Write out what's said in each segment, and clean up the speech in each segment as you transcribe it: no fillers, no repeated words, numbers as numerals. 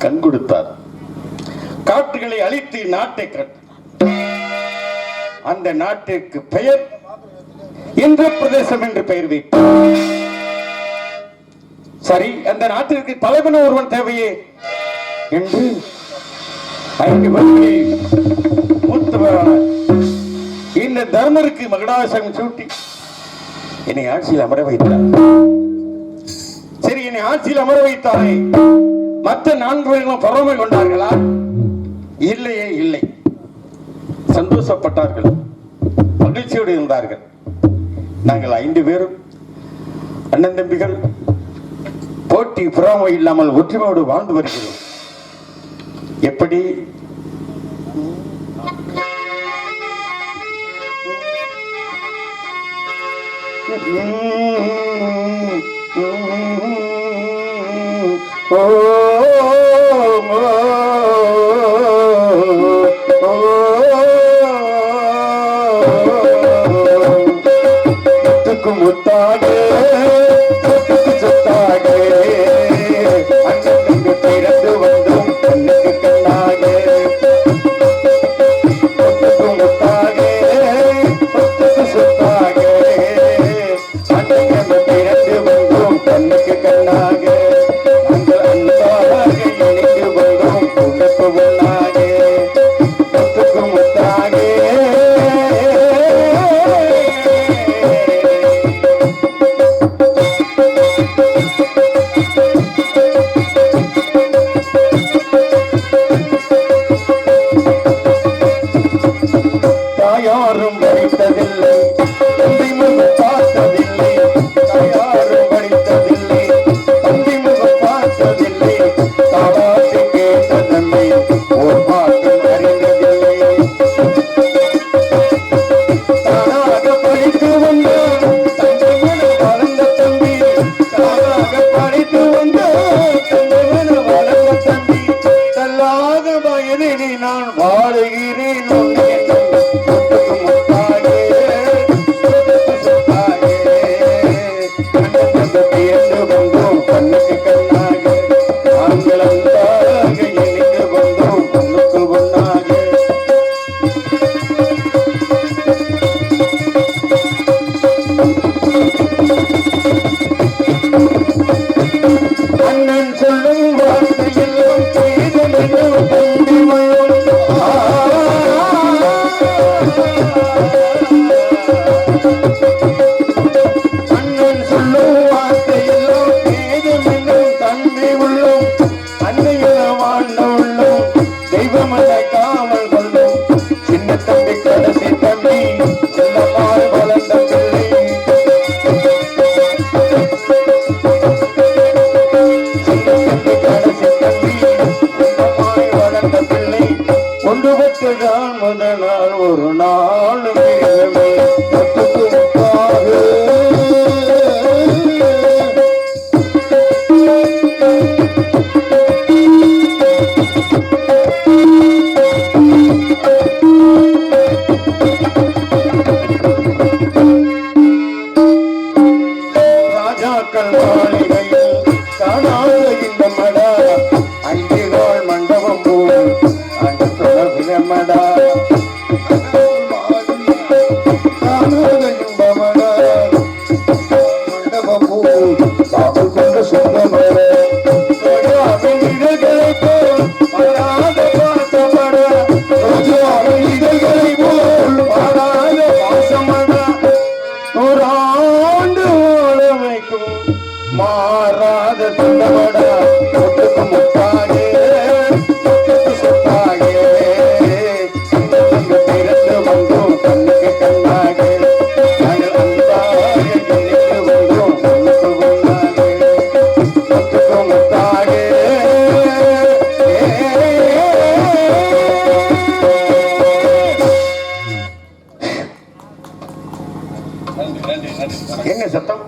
கண் கொடுத்தார். காட்டுகளை அழித்து நாட்டை அந்த நாட்டிற்கு பெயர் இந்திர பிரதேசம் என்று பெயர் வைத்தார். சரி, அந்த நாட்டிற்கு தலைவன் ஒருவன் தேவையே என்று 5 வருடங்களில் மூத்தவரான இந்த தர்மருக்கு மகுடாசனம் சூட்டி என்னை ஆட்சியில் அமர வைத்தார். சரி, என்னை ஆட்சியில் அமர வைத்தாரே, மற்ற 4 பேர்களும் பொறாமை கொண்டார்களா? இல்லையே, இல்லை. சந்தோஷப்பட்டார்கள், மகிழ்ச்சியோடு இருந்தார்கள். நாங்கள் 5 பேரும் அண்ணன் தம்பிகள் போட்டி பொறாமை இல்லாமல் ஒற்றுமையோடு வாழ்ந்து வருகிறோம். எப்படி? முத்தாக சொத்தாக அண்ணன் பிறந்து வந்தோம் கண்ணுக்கு கண்ணாக. முத்தாக சொத்தாக அண்ணன் பிறந்து வந்தோம் கண்ணுக்கு கண்ணாக. அந்த அன்பாக இணைந்து வந்தோம் உனக்கு ஒன்றாக. முத்தாக யாரும் படித்ததில்லை, தந்தை முகம் பார்த்ததில்லை. யாரும் படித்ததில்லை, தந்தை முகம் பார்த்ததில்லை. தாவாசி கேட்ட தந்தை ஒரு பாட்டும் அறிந்ததில்லை. தானாக படித்து வந்த தந்தை என வளர்ந்த தம்பி, தானாக படித்து வந்த தந்தை என வளர்ந்த தம்பி. தள்ளாத வயதில் நான் வாழுகிறேன். முதல் ஒரு நாள் ராஜாக்கள் மாளிகையில் காணாத இந்த மடா 5 கால் மண்டபம் போல் மடா மண்டபம் போல் பாபு கொண்ட சொந்தமட இதழ்களை போல் பாடாத பாசமட இதழ்களை போல் பாடாத பாசமட 100 ஆண்டு ஓளமைக்கும் மாறாத சொந்தமட ஒட்டுக்கு முத்தாகே என்ன சத்தம்?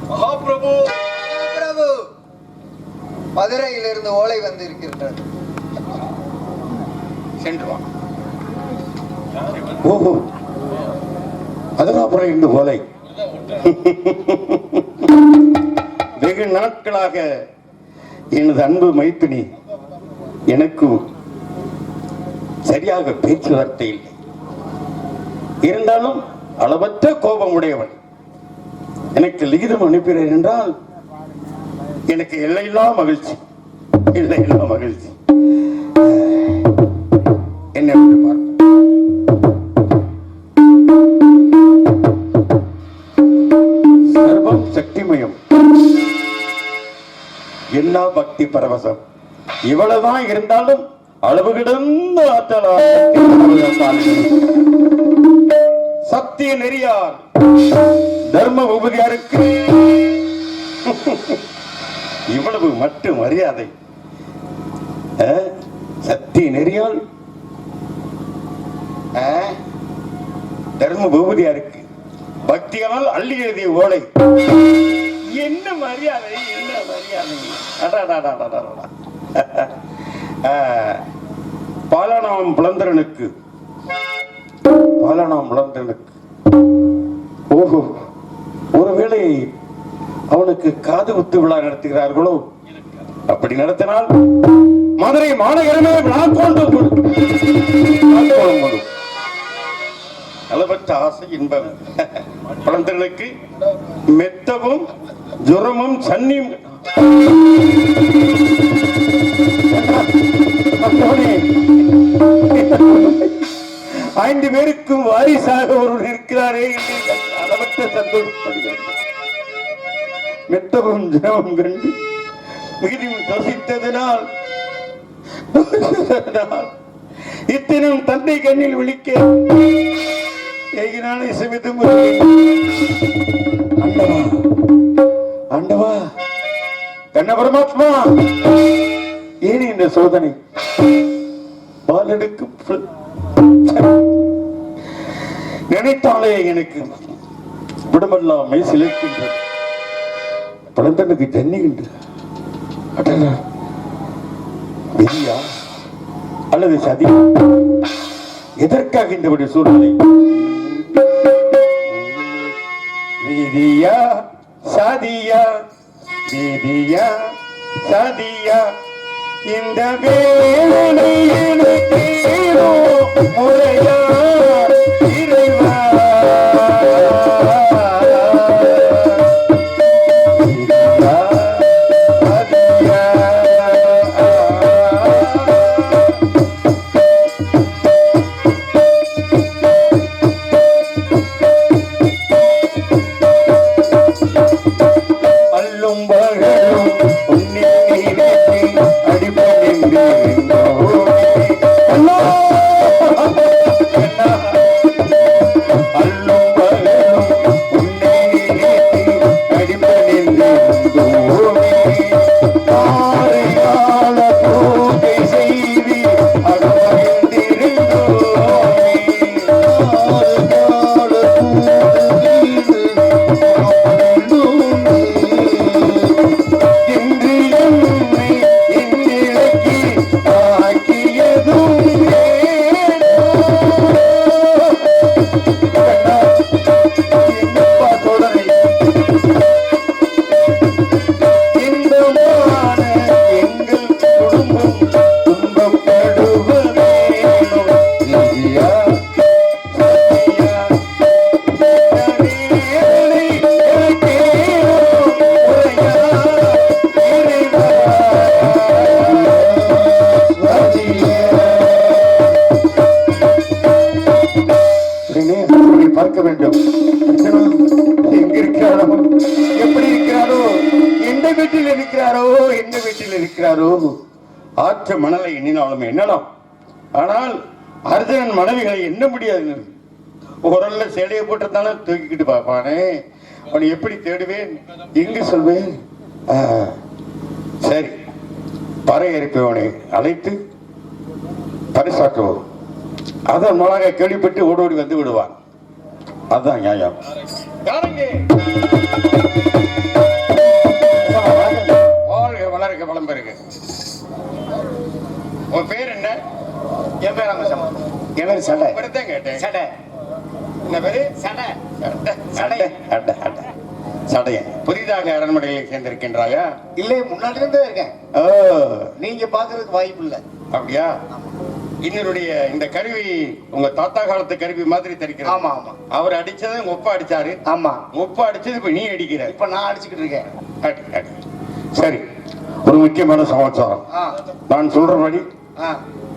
மகாபிரபு மதுரையிலிருந்து ஓலை வந்திருக்கின்றது. சென்று வா. ஓஹோ, அதுக்கப்புறம் இந்த ஓலை வெகு நாட்களாக எனது அன்பு மைத்துனி எனக்கு சரியாக பேச்சுவார்த்தை இல்லை. இருந்தாலும் அளவற்ற கோபம் உடையவன். எனக்கு லிகிதம் அனுப்பினார் என்றால் எனக்கு எல்லையில்லா மகிழ்ச்சி, எல்லையில்லா மகிழ்ச்சி. என்ன விட்டு பார்ப்போம். சர்வம் சக்திமயம், என்ன பக்தி பரவசம். இவ்வளவுதான் இருந்தாலும் அளவு கிடந்த ஆற்றல் சத்திய நெறியார் தர்ம உபதியாருக்கு இவ்வளவு மட்டும் மரியாதை. சத்திய நெறியால் தர்ம பூபதியாருக்கு பக்தியால் அள்ளி எழுதிய ஓலை. என்ன மரியாதை, என்ன மரியாதை. பாலனாம் புலந்தரனுக்கு, பாலனாம் புலந்தரனுக்கு ஓஹோ, ஒருவேளை அவனுக்கு காது குத்து விழா நடத்துகிறார்களோ? அப்படி நடத்தினால் மதுரை மாநகரமே அளவற்ற ஆசை இன்பம். குழந்தைகளுக்கு மெத்தவும் ஜுரமும் சன்னியும். ஐந்து பேருக்கும் வாரிசாக ஒருவர் இருக்கிறாரே என்று அளவற்ற சந்தோஷப்படுகிறார். மெத்தவும் ஜுரமும் கண்டு மிகவும் தோசித்ததனால் இத்தனும் தந்தை கண்ணில் விழிக்க ஏகினாலே சமிதம். ஆண்டவா, ஆண்டவா, கண்ண பரமாத்மா, ஏன் இந்த சோதனை? பாலனுக்கு நினைத்தாலே எனக்கு உடம்பெல்லாம் மெய்சிலிருக்கின்றது. பழந்தனுக்கு தண்ணிகின்ற வெறியா அல்லது சதி? எதற்காக இந்த சூழ்நிலை? வீதியா சதியா, வீதியா சதியா, இந்த வேலை எனக்கு முறையா இறைவா. பார்க்க வேண்டும். எங்க இருக்கிறாரோ, எப்படி இருக்கிறாரோ, எந்த வீட்டில் இருக்கிறாரோ, எந்த வீட்டில் இருக்கிறாரோ. ஆற்று மணலை எண்ணினாலும் எண்ணலாம், ஆனால் அர்ஜுனன் மனைவிகளை எண்ண முடியாது. உரல்ல சேலையை போட்டுத்தானே தூக்கிக்கிட்டு பார்ப்பானே, அவனை எப்படி தேடுவேன், எங்கு சொல்வேன்? சரி, பறை எரிப்பவனை அழைத்து பரிசாற்றுவோம். அதன் மூலமாக கேள்விப்பட்டு ஓடோடி வந்து விடுவான். அதுதான் நியாயம். வளர்க்க வளம் பெருங்க. உன் பேர் என்ன? என் பேர் ராமசாமி. என் பேர் சடை. இப்படித்தான் கேட்டேன். சடை. என்ன பேரு? சடை. சடை. சடைய. புரியுதா? புதிதாக அரண்மனையில் சேர்ந்திருக்கின்றாயா? இல்லை, முன்னாடி இருந்தே இருக்கேன். ஓ, நீங்க பாக்குறதுக்கு வாய்ப்பு இல்ல. அப்படியா? இன்னருடைய இந்த கருவி உங்க தாத்தா காலத்து கருவி மாதிரி தெரிக்கிறது. ஆமா ஆமா. அவர் அடிச்சதை உங்க ஒப்பா அடிச்சாரு. ஆமா. ஒப்பா அடிச்சது இப்ப நீ அடிக்கிற. இப்ப நான் அடிச்சுக்கிட்டு இருக்கேன். அடி, அடி. சரி, ஒரு முக்கியமான சமாச்சாரம். நான் சொல்றபடி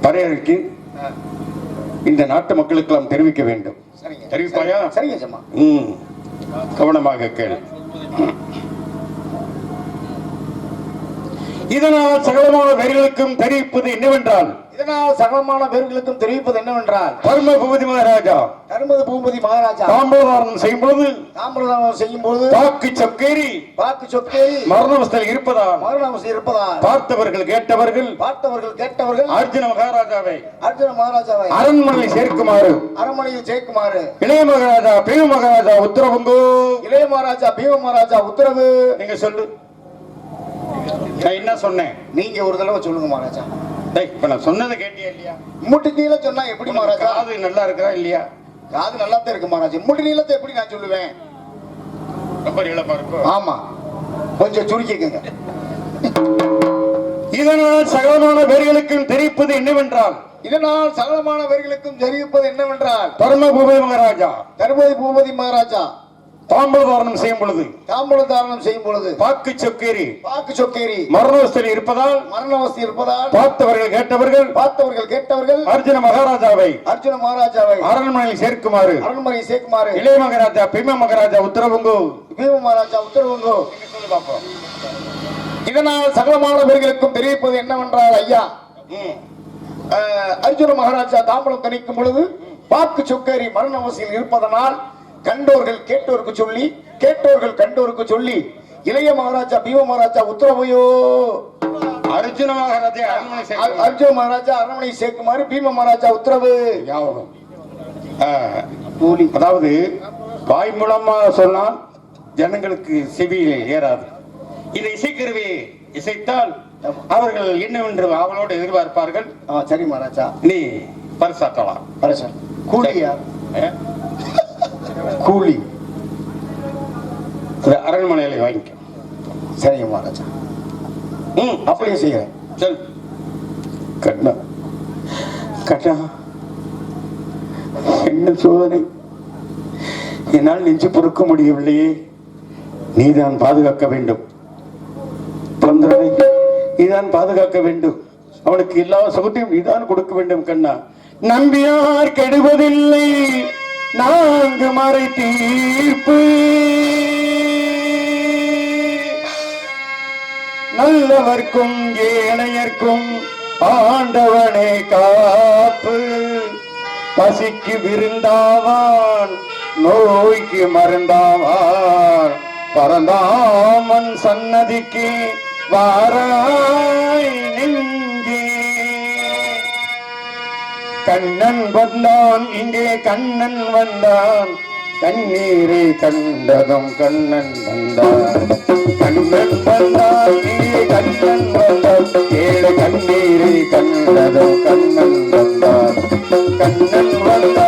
பறையறைக்கு இந்த நாட்டு மக்களுக்கு நாம் தெரிவிக்க வேண்டும். தெரிவிப்பாயா? சரிங்க ஜம்மா. கவனமாக கேள். இதனால் சகலமான பேர்களுக்கும் தெரிவிப்பது என்னவென்றால் பரம பூபதி மகாராஜா தாம்பூலாரணம் செய்யும் பொழுது பாக்கு சொக்கேரி மரணவஸ்தையில் இருப்பதால் பார்த்தவர்கள் கேட்டவர்கள் அர்ஜுன மகாராஜாவை அரண்மனையில் சேர்க்குமாறு இளைய மகாராஜா பீம மகாராஜா உத்தரவு. நீங்க சொல்லு. நான் என்ன சொன்னேன்? நீங்க ஒரு தடவை சொல்லுங்க மகாராஜா. இப்ப நான் சொன்னதை கேட்டியா இல்லையா? முட்டி நீள சொன்னா எப்படி மகாராஜா? காது நல்லா இருக்கா இல்லையா? காது நல்லா தான் இருக்கு மகாராஜா. முட்டி நீளத்தை எப்படி நான் சொல்லுவேன்? ரொம்ப நீளமா இருக்கும். ஆமா, கொஞ்சம் சுருக்கிக்கங்க. இதனால் சகலமான பேர்களுக்கும் தெரிவிப்பது என்னவென்றால் பரம பூபதி மகாராஜா தாம்பூலதாரணம் செய்யும் பொழுது பாக்கு சொக்கேரி மரணவஸ்தையில் இருப்பதால் பார்த்தவர்கள் கேட்டவர்கள் அர்ஜுன மகாராஜாவை அரண்மனையில் சேர்க்குமாறு இளைய மகாராஜா பீம மகாராஜா உத்தரவுங்கோ. இதனால் சகலமான பேர்களுக்கும் தெரிவிப்பது என்னவென்றால் ஐயா, அர்ஜுன மகாராஜா தாம்பூலம் கணிக்கும் பொழுது பாக்கு சொக்கேரி மரணவஸ்தையில் இருப்பதனால் கண்டோர்கள் கேட்டோருக்கு சொல்லி கேட்டோர்கள் கண்டோருக்கு சொல்லி இளைய மகாராஜா பீம மகாராஜா உத்தரவையோ அர்ஜுன மகாராஜா அரண்மனை சேர்க்குமாறு பீம மகாராஜா உத்தரவு. அதாவது வாய் மூலமா சொன்னால் ஜனங்களுக்கு செவியில் ஏறாது. இதை இசைக்கருவி இசைத்தால் அவர்கள் என்னவென்று அவளோடு எதிர்பார்ப்பார்கள். சரி மகாராஜா, நீ பரிசாற்றலாம். கூலியா? கூலி அரண்மனையில வாங்கிக்க. சரிங்க மகாராஜா. அப்படியே செய்யறேன். சரி. கண்ணா கண்ணா, என்ன சோதனை! என்னால் நெஞ்சு பொறுக்க முடியவில்லையே. நீதான் பாதுகாக்க வேண்டும். நீதான் பாதுகாக்க வேண்டும். அவனுக்கு எல்லா சுகத்தையும் நீதான் கொடுக்க வேண்டும் கண்ணா. நம்பியார் கெடுவதில்லை நான்கு மறை தீர்ப்பு, நல்லவர்க்கும் ஏழையர்க்கும் ஆண்டவனே காப்பு. பசிக்கு விருந்தாவான் நோய்க்கு மருந்தாவான், பரந்தாமன் சன்னதிக்கு வாராய் நெஞ்சே. கண்ணன் வந்தான் இங்கே கண்ணன் வந்தான், கண்ணீரை கண்டதும் கண்ணன் வந்தான். கண்ணன் வந்தான் இங்கே கண்ணன் வந்தான், ஏழு கண்ணீரை கண்டதும் கண்ணன் வந்தான். கண்ணன் வந்தான்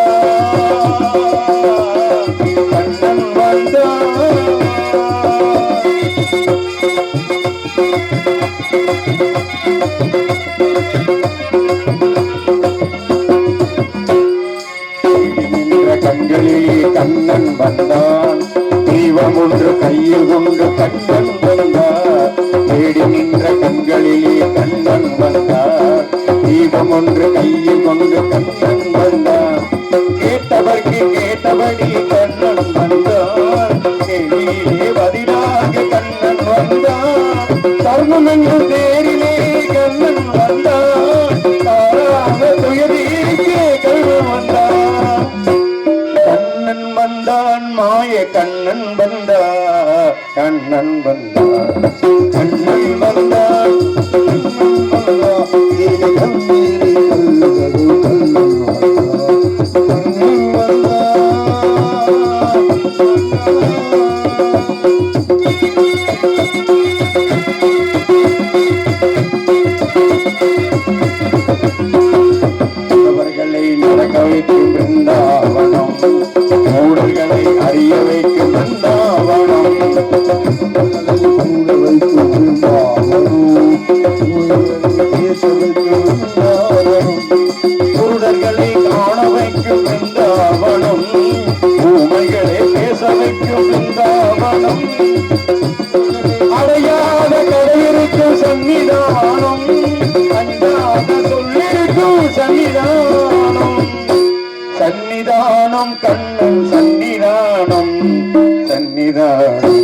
கண்ணன் வந்தான். கண்களிலே கண்ணன் வந்தான், தீபம் ஒன்று கையில் கொண்டு கண்ணன் வந்தான். தேடி நின்ற கண்களிலே கண்ணன் வந்தான், தீபம் ஒன்று கையில் கொண்டு கண்ணன் வந்தான். கேட்டவர்க்கு கேட்டபடி கண்ணன் வந்தான், கேள்வியிலே பதிலாக கண்ணன் வந்தான். தர்மம் என்று தேரிலே கண்ணன் வந்தான், தாராக துயரிலே கண்ணன் வந்தான். கண்ணன் வந்தான் மாய கண்ணன் வந்தான், கண்ணன் வந்தான் கண்ணன் வந்தான் கண்ணன் வந்தான். அவர்களை நடக்க வைக்கும் பிருந்தாவனம், மூடர்களை அறிய வைக்கும் பிருந்தாவனம். குருடர்களை காண வைக்கும் பிருந்தாவனம், ஊமைகளை பேச வைக்கும் பிருந்தாவனம், அடையாத கடையிருக்கும் சன்னிதானம், அஞ்சாத சொல்லிருக்கும் சன்னிதானம், சன்னிதானம் கண்ணன் சன்னிதானம், சன்னிதானம்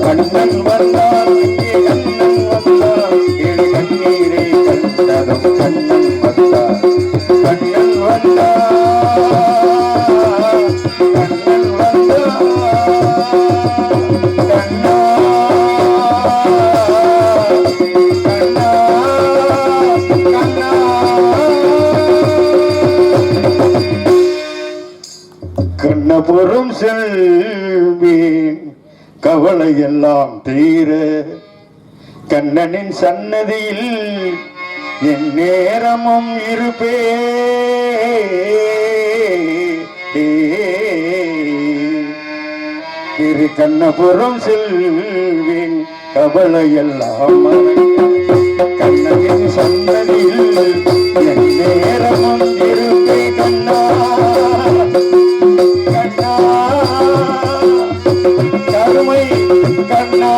கண்ணன் வந்தான், இங்கே கண்ணன் வந்தான், ஏழு கண்ணீரை கண்டதும் கண்ணன் வந்தான், கண்ணன் வந்தான், கண்ணன் வந்தான், கண்ணா கண்ணா கண்ணா. கண்ணபுரம் செல்வேன் கவலை எல்லாம் தீர, கண்ணனின் சன்னதியில் என் நேரமும் இருப்பே. திரு கண்ணபுரம் செல்வேன் கவலை எல்லாம் மறக்க, கண்ணனின் சன்னதியில் என் நேரமும் இருப்பே. கண்ணா கண்ணா கருமை கண்ணா.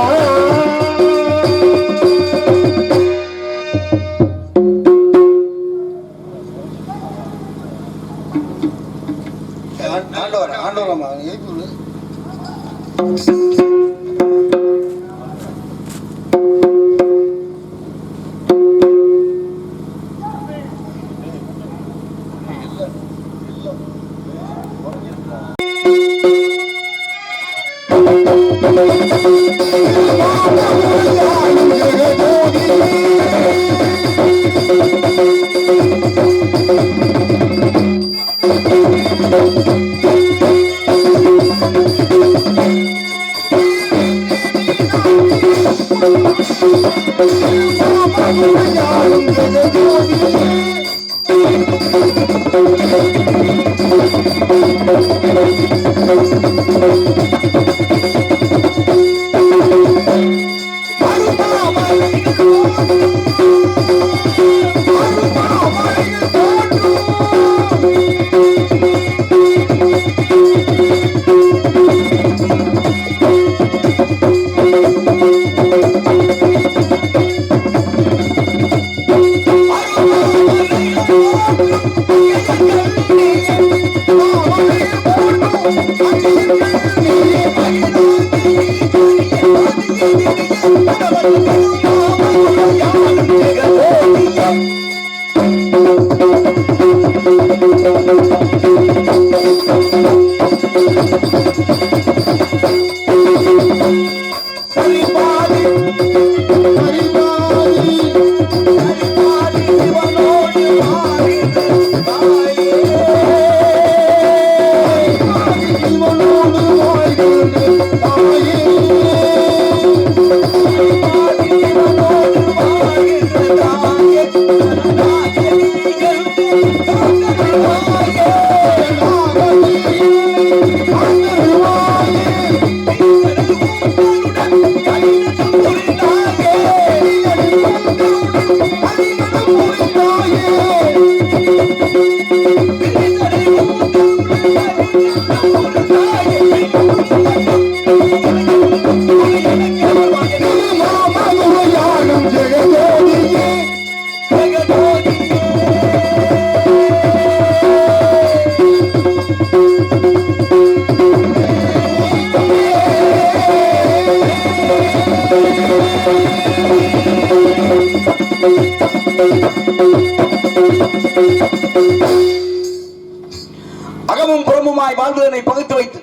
அகமும் புறமுமாய் வாழ்வதனை பகுத்து வைத்து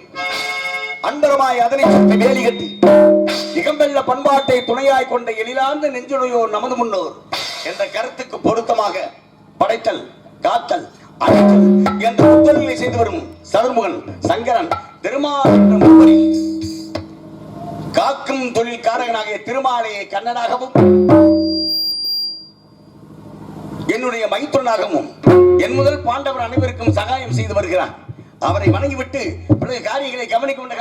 அன்பரமாய் அதனை சுற்றி வேலி கட்டி இகம்பெல்ல பண்பாட்டை துணையாய் கொண்ட எழிலார்ந்த நெஞ்சுடையோர் நமது முன்னோர் என்ற கருத்துக்கு பொருத்தமாக படைத்தல், காத்தல், அழைத்தல் என்ற முத்தல்களை செய்து வரும் சதுர்முகன், சங்கரன், திருமால் என்ற முப்பரி காக்கும் தொழில் காரகனாகிய திருமாலையை கண்ணனாகவும் என்னுடைய மைத்துனாகவும் என் முதல் பாண்டவர் அனைவருக்கும் சகாயம் செய்து வருகிறான். அவரை வணங்கிவிட்டு பிறகு காரியங்களை கவனிக்க கொண்ட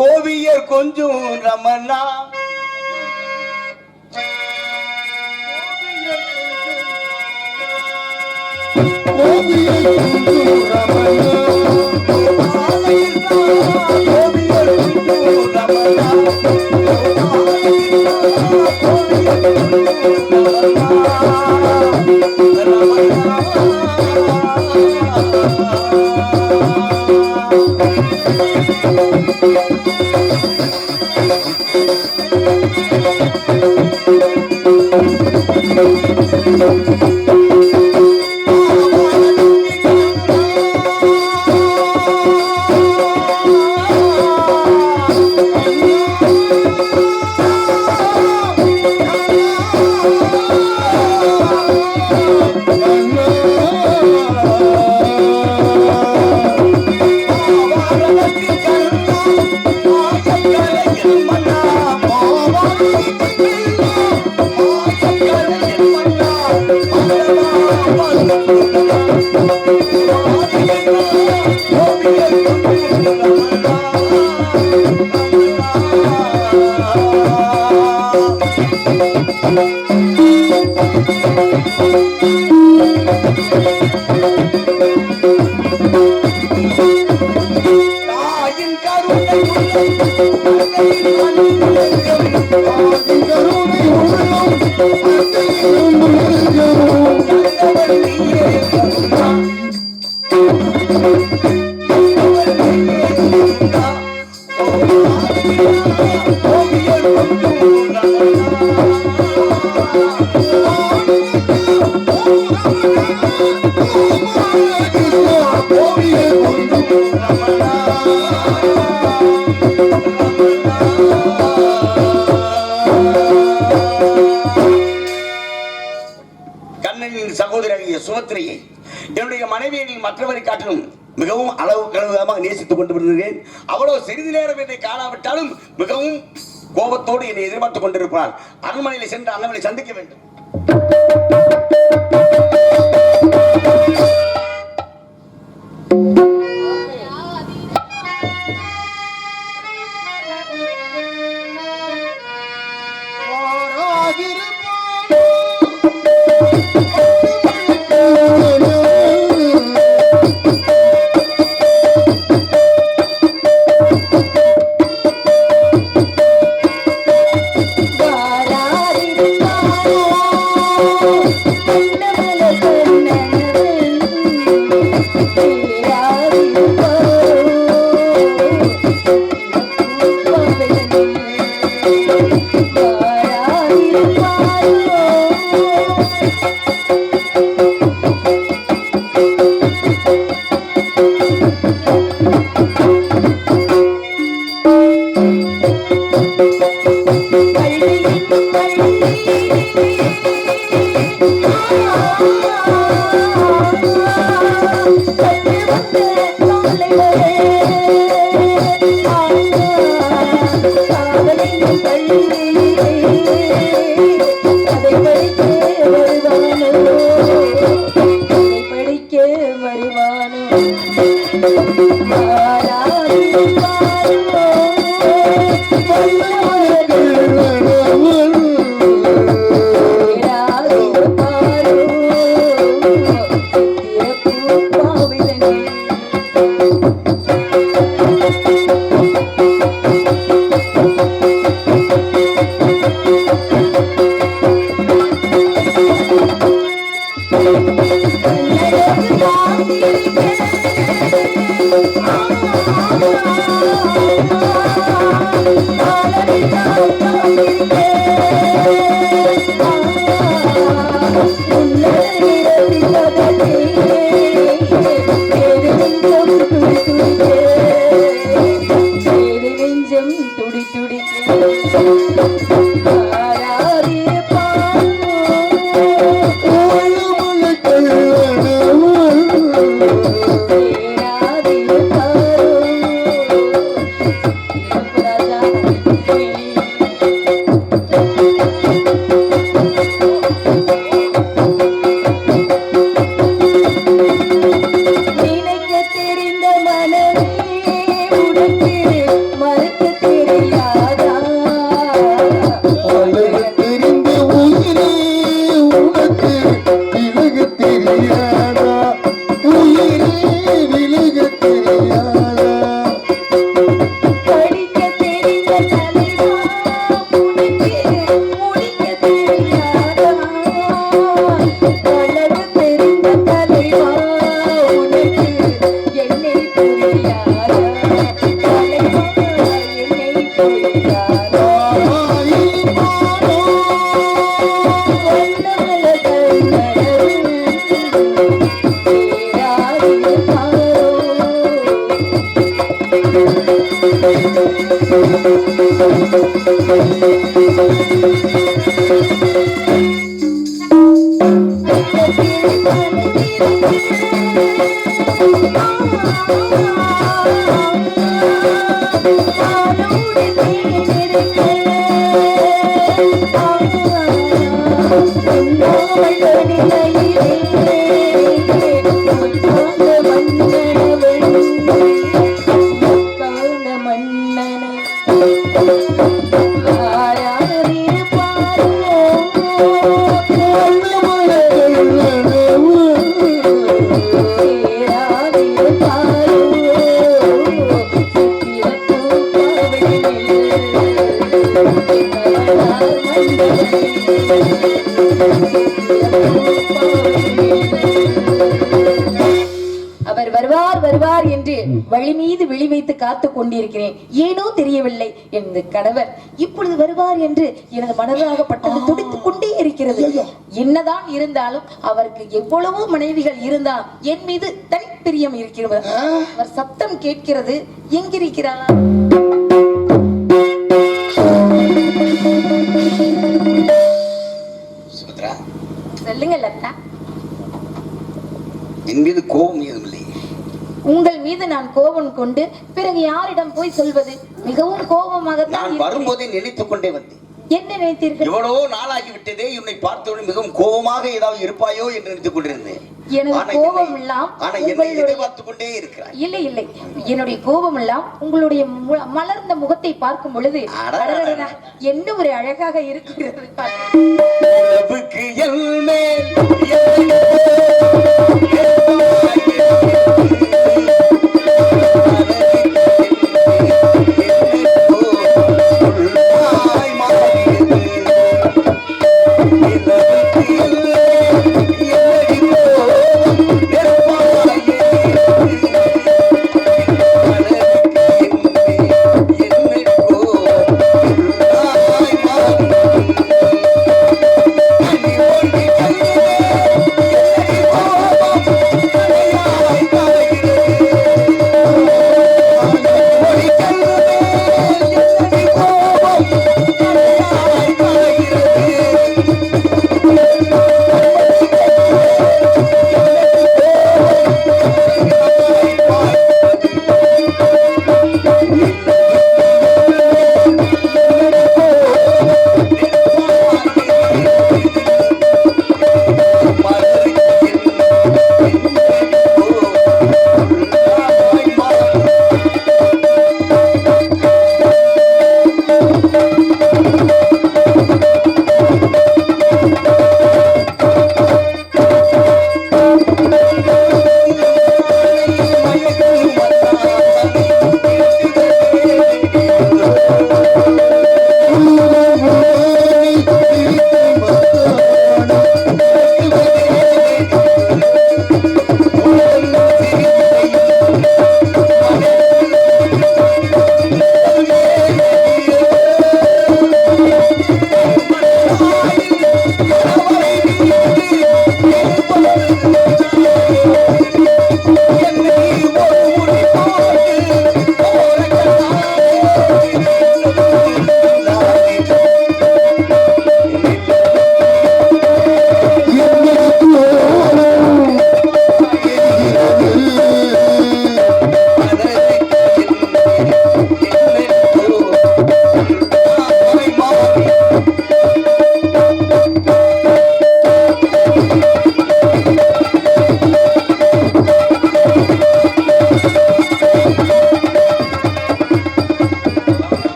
கோவியர் கொஞ்சம் ரமணா சகோதரியை சுமத்திரையை என்னுடைய மனைவியை மற்றவரை காட்டிலும் மிகவும் அளவு கழுவமாக நேசித்துக் கொண்டு வருகிறேன். அவ்வளவு சிறிது நேரம் என்னை காணாவிட்டாலும் மிகவும் கோபத்தோடு என்னை எதிர்பார்த்துக் கொண்டிருப்பார். அரண்மனையில் சென்று அண்ணவனை சந்திக்க வேண்டும். அவர் வருவார் வருவார் என்று வழி மீது விழி வைத்து காத்துக் கொண்டிருக்கிறேன். ஏனோ தெரியவில்லை, எனது கணவர் இப்பொழுது வருவார் என்று எனது மனதாகப்பட்டது துடித்துக் கொண்டே இருக்கிறது. என்னதான் இருந்தாலும் அவருக்கு எவ்வளவோ மனைவிகள் இருந்தால் என் மீது தனிப்பிரியம் இருக்கிறது. அவர் சத்தம் கேட்கிறது. எங்கிருக்கிறார்? சுபத்ரா, சொல்லுங்க லதா. என் மீது கோபம் ஏதும் இல்லை. உங்கள் மீது நான் கோபம் கொண்டு பிறகு யாரிடம் போய் சொல்வது? மிகவும் கோபமாக நான் வரும்போதே நினைத்துக் கொண்டே வந்தேன். என்ன நினைத்தீர்கள்? எவ்வளவோ நாளாகி விட்டதே, உன்னை பார்த்தவுடன் மிகவும் கோபமாக ஏதாவது இருப்பாயோ என்று நினைத்துக் கொண்டிருந்தேன். எனது கோபம் எல்லாம் எதிர்பார்த்துக் கொண்டே இருக்கிறாய். இல்லை இல்லை, என்னுடைய கோபம் எல்லாம் உங்களுடைய மலர்ந்த முகத்தை பார்க்கும் பொழுது என்ன ஒரு அழகாக இருக்கிறது.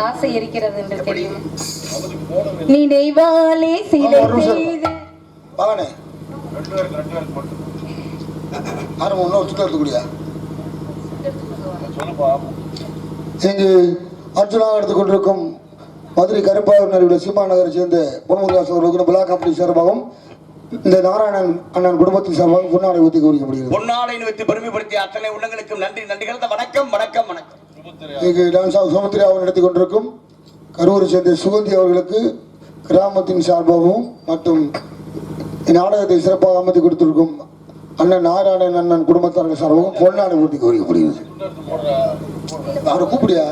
ஆசை இருக்கிறது என்று தெரியும். நினைவாலே சிலை செய்து வாங்கண்ணே ஆறு இன்னொரு சுட்டு எடுத்துக்கூடியா இங்கு அர்ஜுனாக எடுத்துக்கொண்டிருக்கும் மதுரை கருப்பாவூர் சீமா நகரை சேர்ந்த பொன்முருகாஸ் அவர்களுக்கு பிளாக் கம்பெனி சார்பாகவும் இந்த நாராயணன் அண்ணன் குடும்பத்தின் சார்பாக பொன்னாடை ஊற்றி கௌரவிக்கப்படுகிறது. பொன்னாடை வைத்து பெருமைப்படுத்திய அத்தனை உள்ளங்களுக்கும் நன்றி நன்றிகள். வணக்கம் வணக்கம் வணக்கம். இங்கு டான்ஸ் ஆஃப் சுமத்ரி அவர்கள் நடத்தி கொண்டிருக்கும் கரூரை சேர்ந்த சுகந்தி அவர்களுக்கு கிராமத்தின் சார்பாகவும் மற்றும் நாடகத்தை சிறப்பாக அமைத்து கொடுத்திருக்கும் அண்ணன் நாராயணன் அண்ணன் குடும்பத்தார்கள் சார்பாகவும் பொன்னாடை ஊற்றி கௌரவிக்கப்படுகிறது. அவரை கூப்பிடியா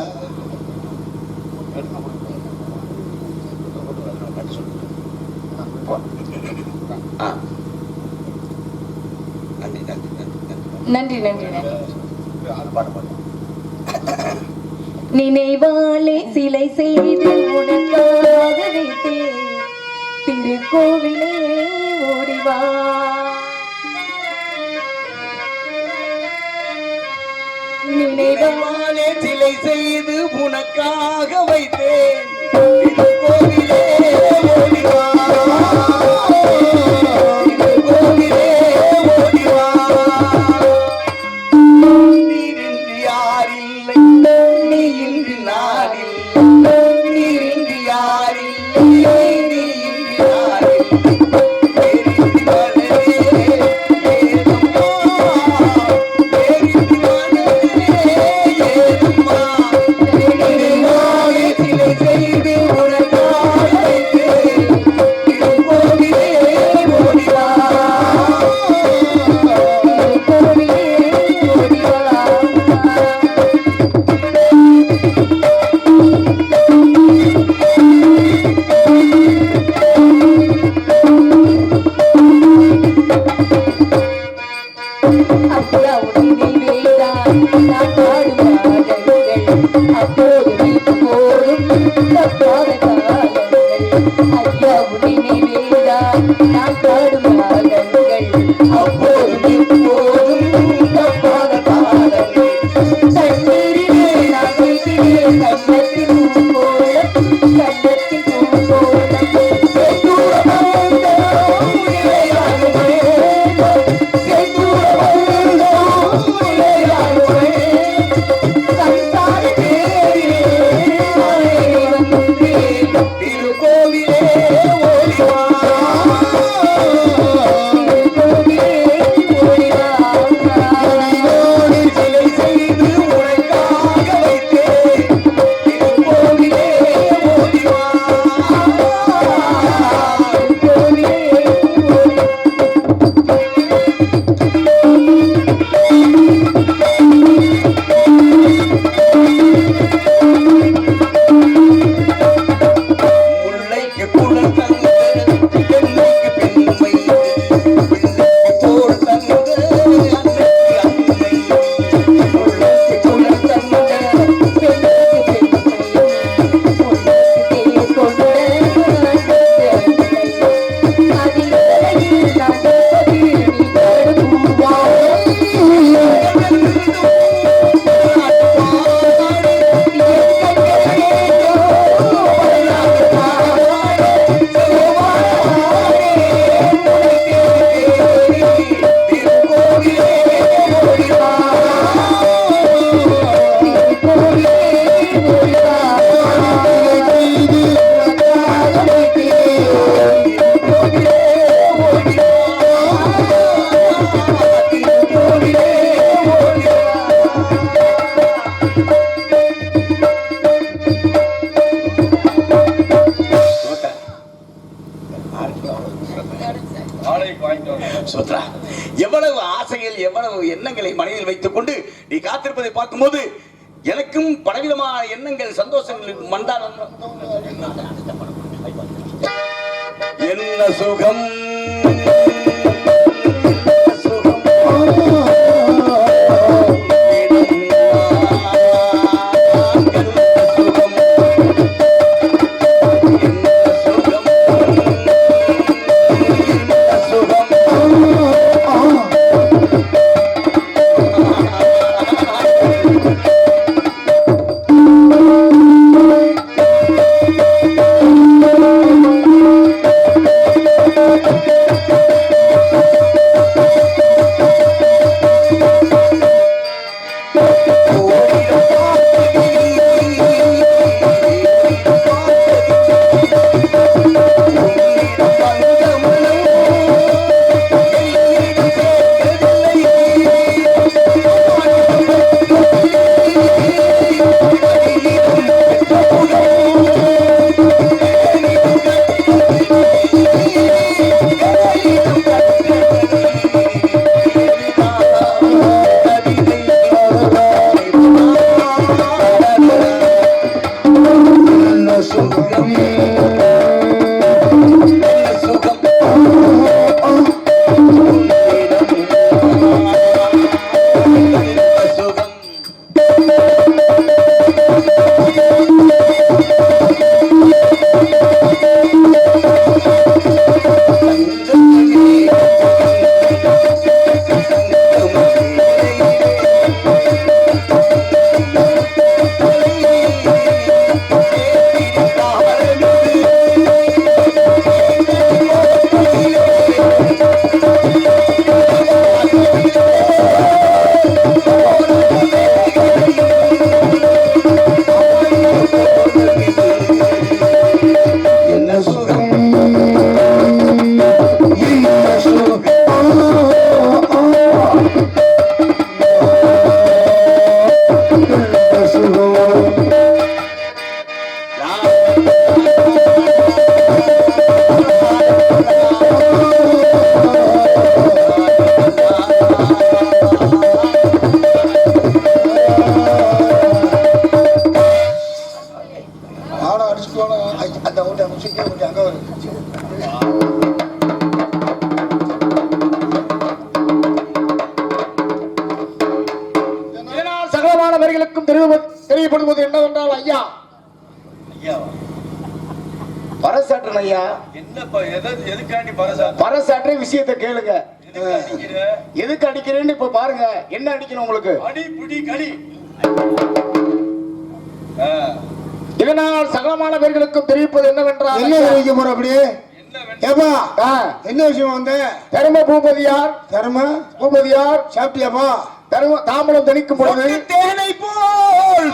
நன்றி நன்றி நன்றி. நினைவாலே சிலை செய்து உனக்காக வைத்தேன் திருக்கோவிலே ஓடிவா. நினைவாலே சிலை செய்து உனக்காக வைத்தேன் திருக்கோவிலே ஓடிவா. திருக்கோவிலே ஓடிவா. நீரின்றி யாரில்லை நீ இன்றி நானில்லை. நீரின்றி யாரில்லை நீ இன்றி நானில்லை. பேரின்றி மலரே ஏதம்மா. பேரின்றி மலரே ஏதம்மா. நினைவாலே சிலை செய்து உனக்காக வைத்தேன் திருக்கோவிலே ஓடிவா. திருக்கோவிலே ஓடிவா. அப்பா உன்னை வேண்டாம் நான் பாடும் பாடல்கள் அப்போது நீ போதும் தப்பாத காலங்கள். ஐயா உன்னை வேண்டாம் நான் பாடும் பாடல்கள் அப்போது நீ போதும் தப்பாத காலங்கள். தண்ணீரிலே நான் வைக்கிறேன் கண்ணத்தில் பூங்கோளம் கண்ணத்தில் பூங்கோளம் திருக்கோவிலே ஓடிவா. சிலை செய்து உனக்காக வைத்தேன் திருக்கோவிலே ஓடிவா. முல்லைக்கு குழல் தந்த பெண்மைக்கு பெண்மை. பிள்ளைக்கு தோள் தந்த அன்னைக்கு அன்னை. முல்லைக்கு குழல் தந்த சுபத்ரா, எவ்வளவு ஆசைகள் எவ்வளவு எண்ணங்களை மனதில் வைத்துக் கொண்டு நீ காத்திருப்பதை பார்க்கும்போது எனக்கும் பலவிதமான எண்ணங்கள் சந்தோஷங்கள் மண்டால் என்ன சுகம் சுகம் ஆ சகலமானவர்களுக்கும் தெரியப்படுவது என்னவென்றால் ஐயா, பறைசாற்றணும் ஐயா. பறைசாற்ற விஷயத்தை கேளுங்க. எதுக்கு அடிக்கிறேன்னு இப்ப பாருங்க. என்ன அடிக்கணும் உங்களுக்கு? இதனால் சகலமானவர்களுக்கும் தெரிவிப்பது என்னவென்றால் என்ன தெரிவிக்க போற அப்படியே ஏப்பா என்ன விஷயம் வந்து தர்ம பூபதியார் சாப்பிட்டியாப்பா தர்ம தாம்பலம் தணிக்கும் பொழுது தேனை போல்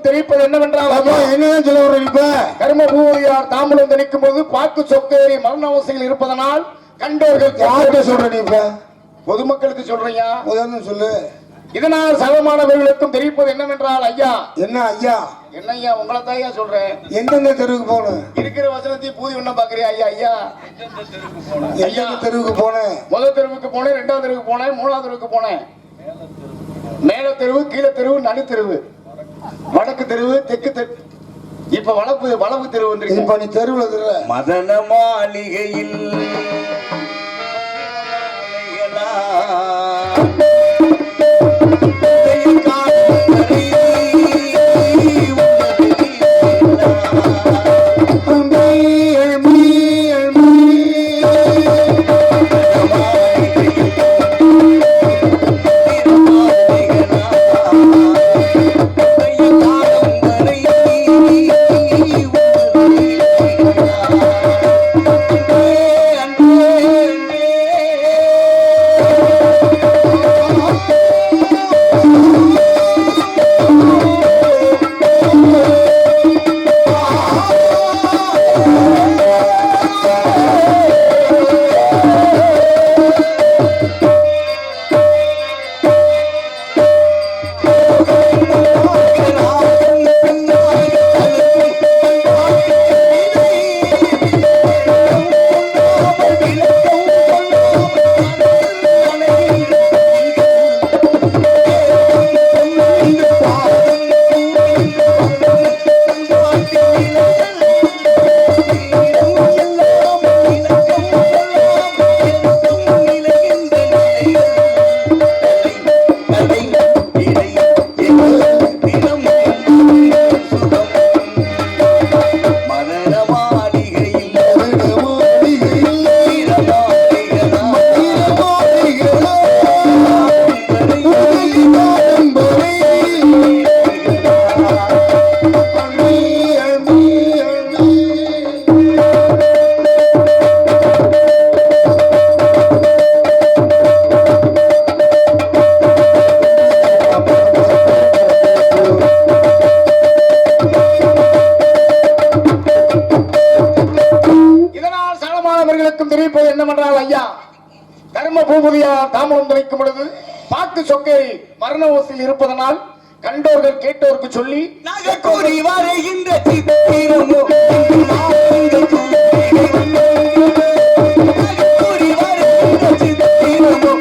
தெரிவிப்பது என்னவென்றால் என்ன சொல்ல வர இப்ப கர்ம பூபதியார் தாம்பலம் தணிக்கும் போது பாக்கு சொக்கேறி மரண அவசையில் இருப்பதனால் கண்டோர்கள் யார்கிட்ட சொல்ற நீ இப்ப பொதுமக்களுக்கு சொல்றீங்க. உதாரணம் சொல்லு. இதனால் சகலமானவர்களுக்கும் தெரிவிப்பது என்னவென்றால் ஐயா. என்ன ஐயா? என்ன ஐயா? உங்களை தான் ஐயா சொல்றேன். எந்தெந்த தெருவுக்கு போனேன்? இருக்கிற வசனத்தையும் பூதி ஒண்ணு பாக்குறியா ஐயா? ஐயா எந்தெந்த தெருவுக்கு போனேன்? முதல் தெருவுக்கு போனேன், இரண்டாவது தெருவுக்கு போனேன், மூணாவது தெருவுக்கு போனேன். மேல தெருவு, கீழே தெருவு, நடு தெருவு, வடக்கு தெருவு, தெற்கு தெரு. இப்ப வளவு தெருவு வந்துருக்கு. இப்ப நீ தெருவுல தெருவ மதன மாளிகையில் தெரிவிப்பது என்னவென்றால் ஐயா, கர்ம பூபதியார் தாம்பலம் தணிக்கும் பொழுது பாக்கு சொக்கேறி மரண ஓசையில் இருப்பதனால் கண்டோர்கள் கேட்டோருக்கு சொல்லி நகக்கூடி வருகின்ற சித்திரமோ நகக்கூடி வருகின்ற சித்திரமோ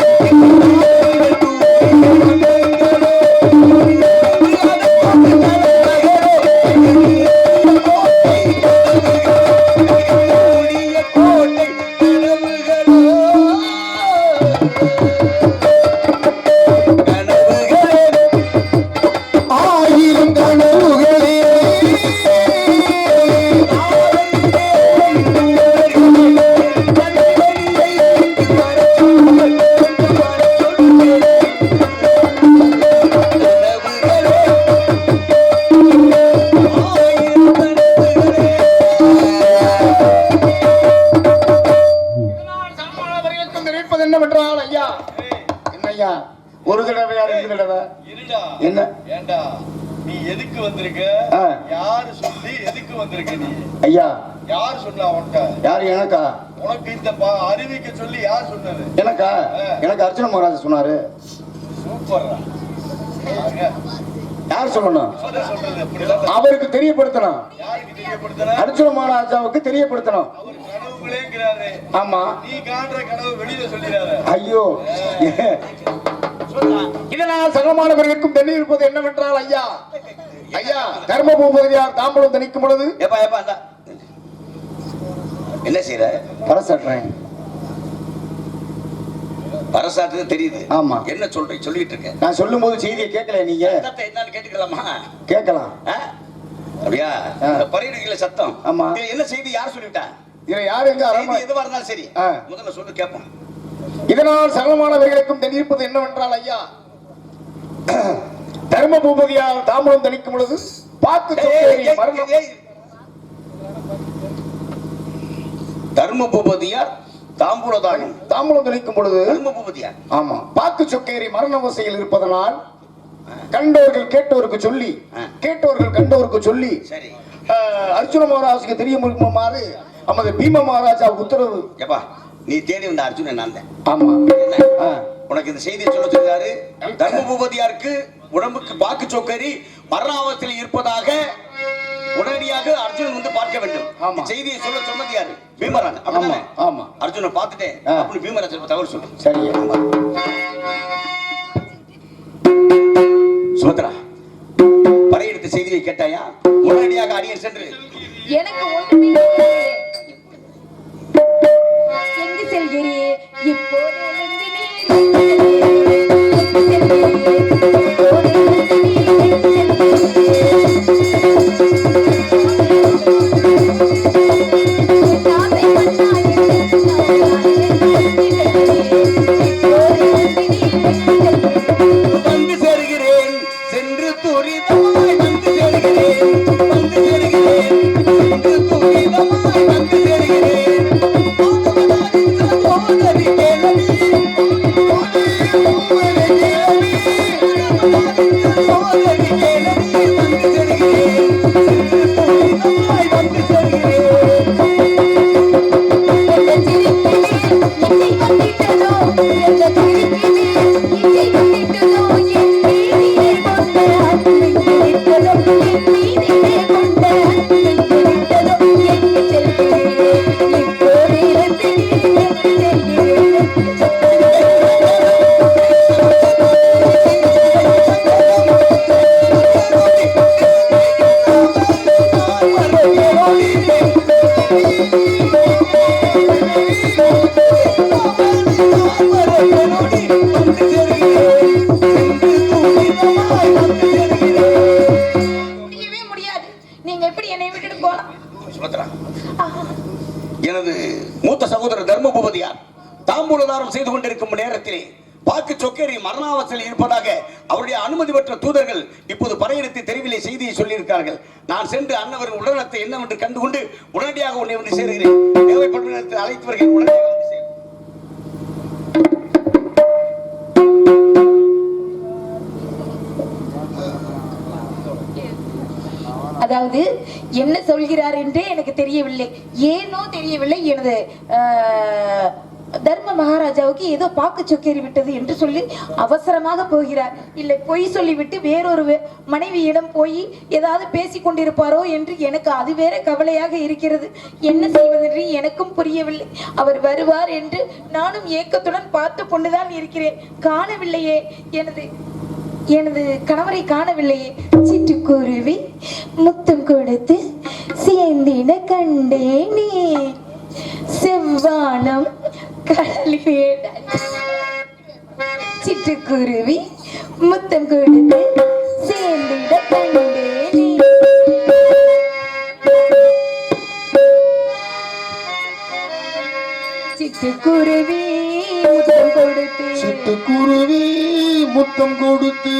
என்னவென்றால் ஐயா, என்ன ஐயா, ஒரு தடவையா 2 தடவை இருடா. என்ன ஏண்டா நீ எதுக்கு வந்திருக்க? ஆ. யாரு சொல்லி எதுக்கு வந்திருக்க நீ? ஐயா? யாரு சொன்னா உன்கிட்ட? யாரு? எனக்கா? உனக்கு இந்த அறிவிக்க சொல்லி யார் சொன்னது? எனக்கா? எனக்கு அர்ஜுன மகாராஜ் சொன்னாரு. சூப்பர்ரா. யார் சொல்லணும்? சொல்றது எப்படிலாம் அவருக்கு தெரியப்படுத்தணும். யாருக்கு தெரியப்படுத்துற? அர்ஜுன மகாராஜாவுக்கு தெரியப்படுத்தணும். அவர் கனவுகளேங்கிறாரு. ஆமா. நீ காண்ற கனவு வெளியில சொல்லிடாத. ஐயோ, இதனால் சகமானவர்களுக்கும் தெரிய இருப்பது என்னவென்றால் ஐயா, ஐயா, தர்ம பூபதியார் தாம்பூலம் தணிக்கும் பொழுது ஏப்பா ஏப்பா அந்த என்ன செய்யற? பரசாட்டுறேன். பரசாட்டு தெரியுது. ஆமா. என்ன சொல்றீங்க? சொல்லிட்டு இருக்கேன். நான் சொல்லும் போது செய்தியை கேட்கல நீங்க. சத்தத்தை என்னன்னு கேட்டுக்கலாமா? கேட்கலாம். அப்படியா? பரிடுகள சத்தம். ஆமா. இது என்ன செய்தி? யார் சொல்லிட்டா? இதுல யார் எங்க செய்தி எதுவா இருந்தாலும் சரி, முதல்ல சொல்லு கேட்போம். இதனால் சகலமானவர்களுக்கும் தெரிவிப்பது என்னவென்றால் ஐயா, தர்ம பூபதியார் தாம்பூலம் தணிக்கும் பொழுது பார்த்து தர்ம பூபதியார் தாம்பூலம் தணிக்கும் பொழுது தர்ம பூபதியார், ஆமா, பாக்கு சொக்கேரி மரணவசையில் இருப்பதனால் கண்டவர்கள் கேட்டோருக்கு சொல்லி, கேட்டவர்கள் கண்டோருக்கு சொல்லி, சரி, அர்ஜுன மகாராஜுக்கு தெரிய முடியுமாறு நமது பீம மகாராஜாவுக்கு உத்தரவு. ஏப்பா, நீ தேடி வந்த அர்ஜுனன் நான் தான். ஆமா. உனக்கு இந்த செய்தியை சொல்ல சொல்றாரு. தர்ம பூபதியாருக்கு உடம்புக்கு பாக்கு சொக்கேரி மரணாவத்தில் இருப்பதாக உடனடியாக அர்ஜுனன் வந்து பார்க்க வேண்டும். செய்தியை சொல்ல சொன்னது யாரு? பீமராஜ். அப்படிதானே? ஆமா. அர்ஜுனன் பார்த்துட்டேன் அப்படின்னு பீமராஜ் தகவல் சொல்லு. சரி. சுமத்ரா, படையெடுத்த செய்தியை கேட்டாயா? உடனடியாக அடியன் சென்று எனக்கு ஒன்றுமே தெரியவில்லை. எங்கு செல்கிறேன் இப்போது? வந்து சேர்கிறேன், சென்று துரிதமாய் வந்து சேர்கிறேன், வந்து சேர்கிறேன், சென்று துரிதமாய் வந்து சேர்கிறேன். சகோதரி கேளவி, சகோதரி கேளவி, சகோதரி கேளவி, வந்து சேர்கிறேன், சென்று துரிதமாய் வந்து சேர்கிறேன். எனது மூத்த சகோதரர் தர்ம பூபதியார் தாம்பூலதாரம் செய்து கொண்டிருக்கும் நேரத்திலே பாக்கு சொக்கேரி மரணாவசையில் இருப்பதாக அவருடைய அனுமதி பெற்ற தூதர்கள் இப்போது படையெடுத்து தெருவிலே செய்தியை சொல்லியிருக்கார்கள். நான் சென்று அன்னவரின் உடல்நலத்தை என்னவென்று கண்டுகொண்டு உடனடியாக உன்னை வந்து சேருகிறேன். தேவைப்படும் நேரத்தில் அழைத்து வருகிறேன். உடனடியாக வந்து சேரு. அதாவது என்ன சொல்கிறார் என்றே எனக்கு தெரியவில்லை. ஏனோ தெரியவில்லை. எனது தர்ம மகாராஜாவுக்கு ஏதோ பாக்கு சொக்கேறி விட்டது என்று சொல்லி அவசரமாக போகிறார். இல்லை, பொய் சொல்லிவிட்டு வேறொரு மனைவியிடம் போய் ஏதாவது பேசிக் கொண்டிருப்பாரோ என்று எனக்கு அது வேற கவலையாக இருக்கிறது. என்ன செய்வதென்று எனக்கும் புரியவில்லை. அவர் வருவார் என்று நானும் ஏக்கத்துடன் பார்த்து கொண்டுதான் இருக்கிறேன். காணவில்லையே, எனது கணவரை காணவில்லையே. சிட்டுக்குருவி முத்தம் கொடுத்து சேர்ந்திட கண்டேனே, செவ்வானம் கடலிலே. சிட்டுக்குருவி முத்தம் கொடுத்து சேர்ந்திட கண்டேனே. சிட்டுக்குருவி முத்தம் கொடுத்து, சிட்டுக்குருவி முத்தம் கொடுத்து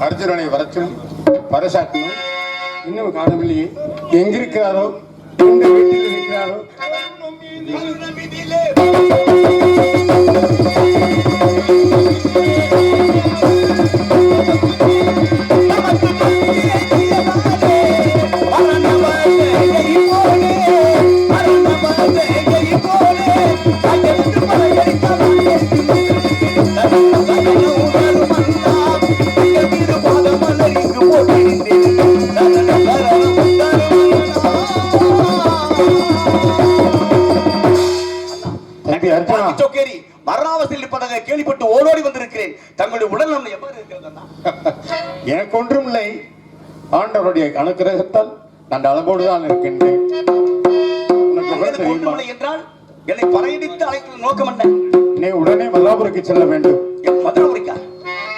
அர்ஜுனனை வரச்சொல்லி பரசாக்கணும். இன்னும் காணவில்லையே, எங்கிருக்கிறாரோ, எந்த வீட்டில் இருக்கிறாரோ. கேள்விப்பட்டு ஓடோடி வந்திருக்கிறேன். தங்களுடைய உடல் நலம் எவ்வாறு இருக்கிறது? எனக்கு ஒன்றும் இல்லை. ஆண்டவருடைய அனுக்கிரகத்தால் நான் அளவோடுதான் இருக்கின்றேன். என்றால் என்னை பறையடித்து அழைக்கும் நோக்கம் என்ன? நீ உடனே மல்லாபுரிக்கு செல்ல வேண்டும். மதுராபுரிக்கா?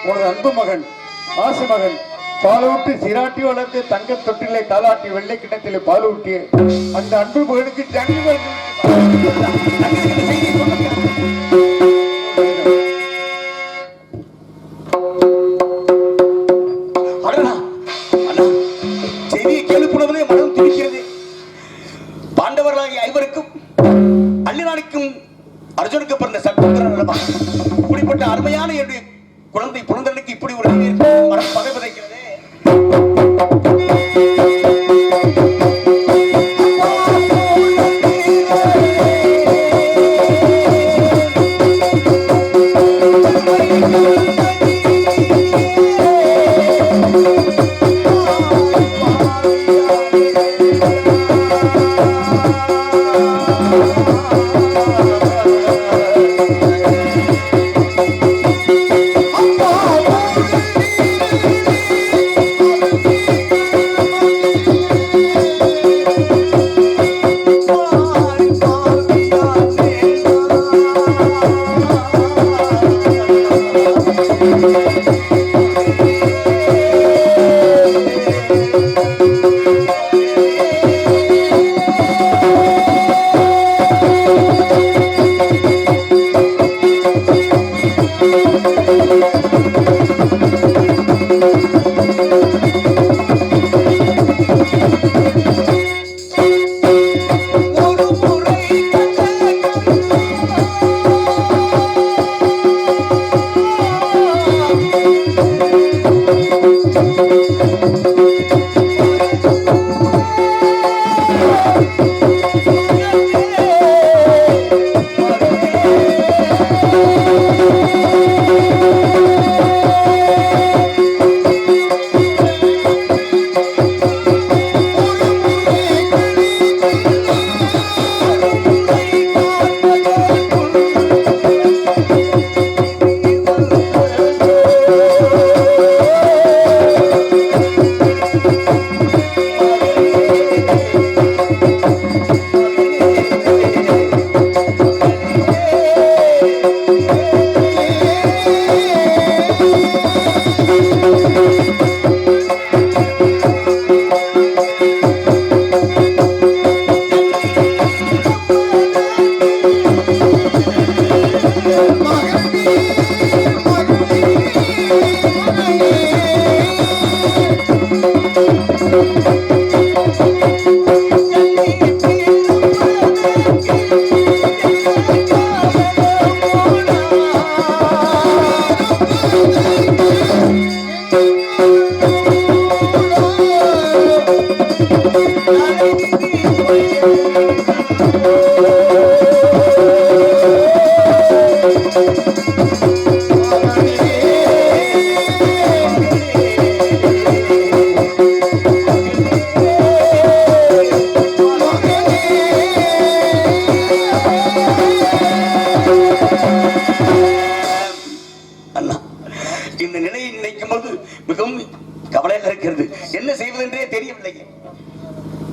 உனது அன்பு மகன் ஆசை மகன் பாலூட்டி சிராட்டி வளர்த்து தங்க தொட்டிலே தாளாட்டி வெள்ளை கிணத்திலே பாலூட்டிய அந்த அன்பு மகனுக்கு ஜன்ம பிறந்த சகோதரன் அல்லவா? இப்படிப்பட்ட அருமையான என்னுடைய குழந்தை புலந்தனுக்கு இப்படி ஒரு மனம் பதை பதைக்கிறதே.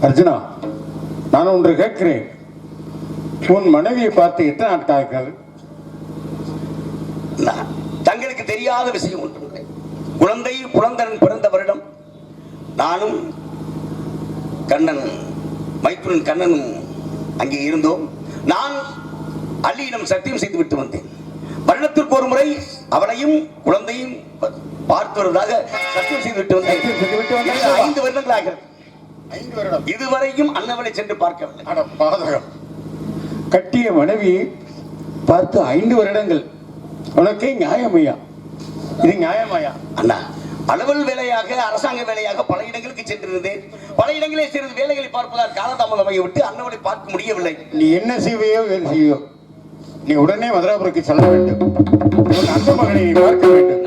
அர்ஜுனா, நான் ஒன்று கேட்கிறேன். உன் மனைவியை பார்த்து எத்தனை நாட்கள்? தங்களுக்கு தெரியாத விஷயம் ஒன்று. குழந்தை புலந்தன் பிறந்த வருடம் நானும் கண்ணனும் மைத்துனன் கண்ணனும் அங்கே இருந்தோம். நான் அள்ளியிடம் சத்தியம் செய்து விட்டு வந்தேன். வருடத்திற்கு ஒரு முறை அவளையும் குழந்தையும் பார்த்து வருவதாக சத்தியம் செய்து விட்டு வந்தேன். 5 வருடங்கள் ஆகிறது. 5 வருடம் இதுவரையும் அன்னவளை சென்று பார்க்கவில்லை. பாதகம். கட்டிய மனைவியை பார்த்து 5 வருடங்கள். உனக்கே நியாயமையா? இது நியாயமாயா? அண்ணா, அலுவல் வேலையாக அரசாங்க வேலையாக பல இடங்களுக்கு சென்றிருந்தேன். பல இடங்களில் சிறிது வேலைகளை பார்ப்பதால் காலதாமதமாக விட்டு அன்னவளை பார்க்க முடியவில்லை. நீ என்ன செய்வையோ வேறு செய்யோ, நீ உடனே மதுராபுரிக்கு செல்ல வேண்டும். அந்த மகனை பார்க்க வேண்டும்.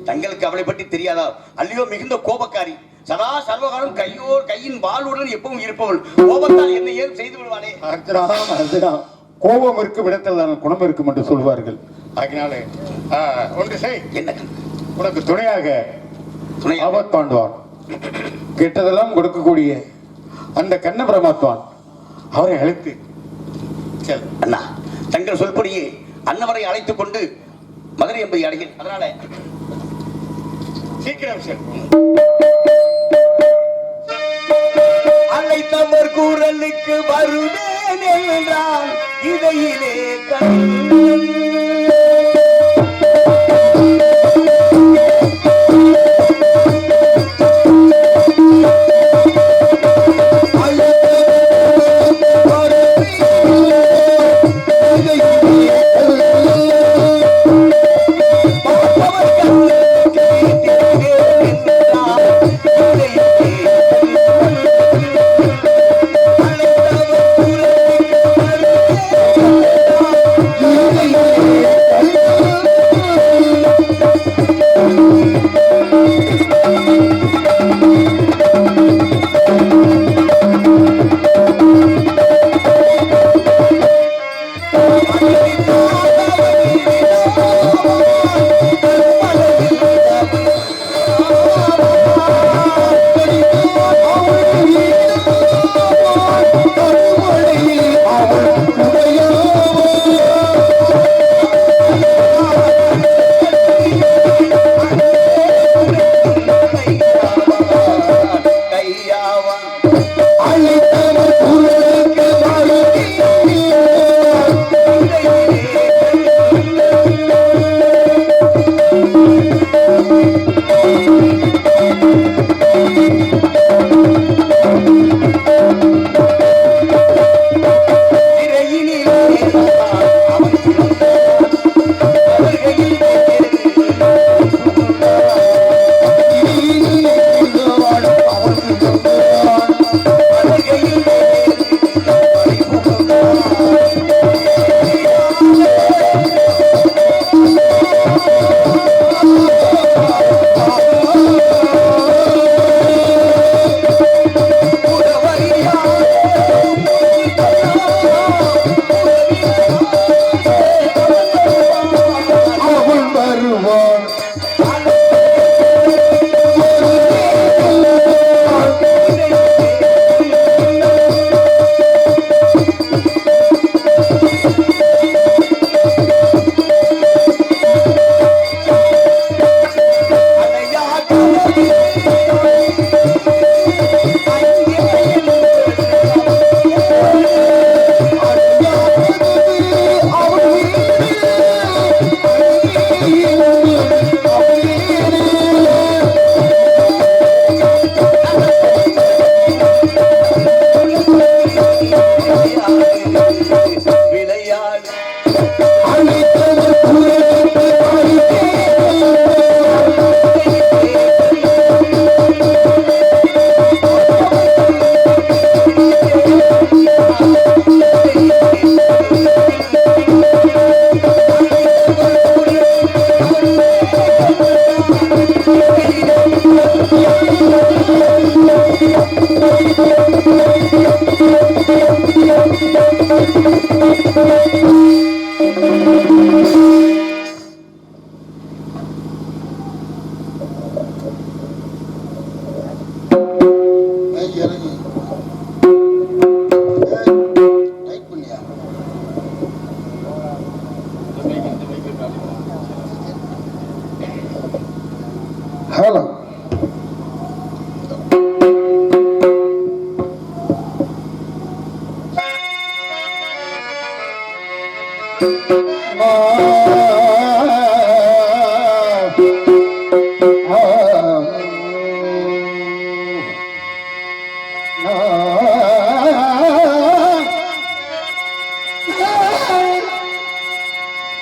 தங்களுக்கு அவளை பற்றி தெரியாதா? அல்லையோ மிகுந்த கோபக்காரி, சதா சர்வகாலம் கையின் வாளுடன் எப்பவும் இருப்பவள். கோபத்தால் என்ன ஏதும் செய்து விடுவானே. கோபம் இருக்கும் இடத்தில் தான் குணம் இருக்கும் என்று சொல்வார்கள். ஆகினாலே ஒன்று செய். என்ன? உனக்கு துணையாக ஆபத் பாண்டுவான், கெட்டதெல்லாம் கொடுக்கக்கூடிய அந்த கண்ண பிரமாத்வான், அவரை அழைத்து செல். அண்ணா, தங்கள் சொல்படியே அன்னவரை அழைத்துக் கொண்டு மதுரை என்பதை அடைகிறேன். அதனால சீக்கிரம் செல். அழைத்தவர் குரலுக்கு வருவேன் என்றான் இதையிலே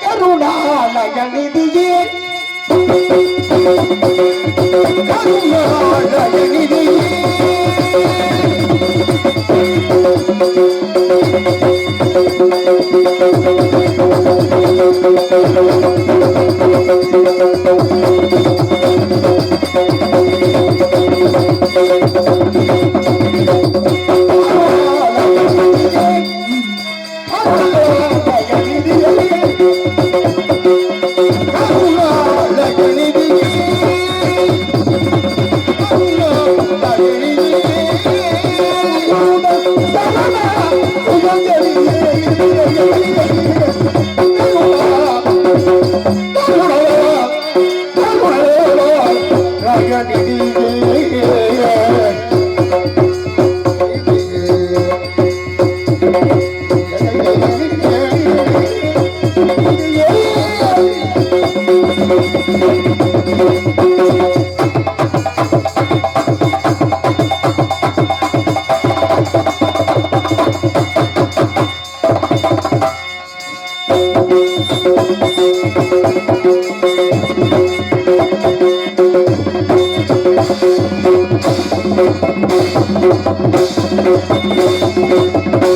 கருணாலயநிதியே கருணாலயநிதியே Thank you.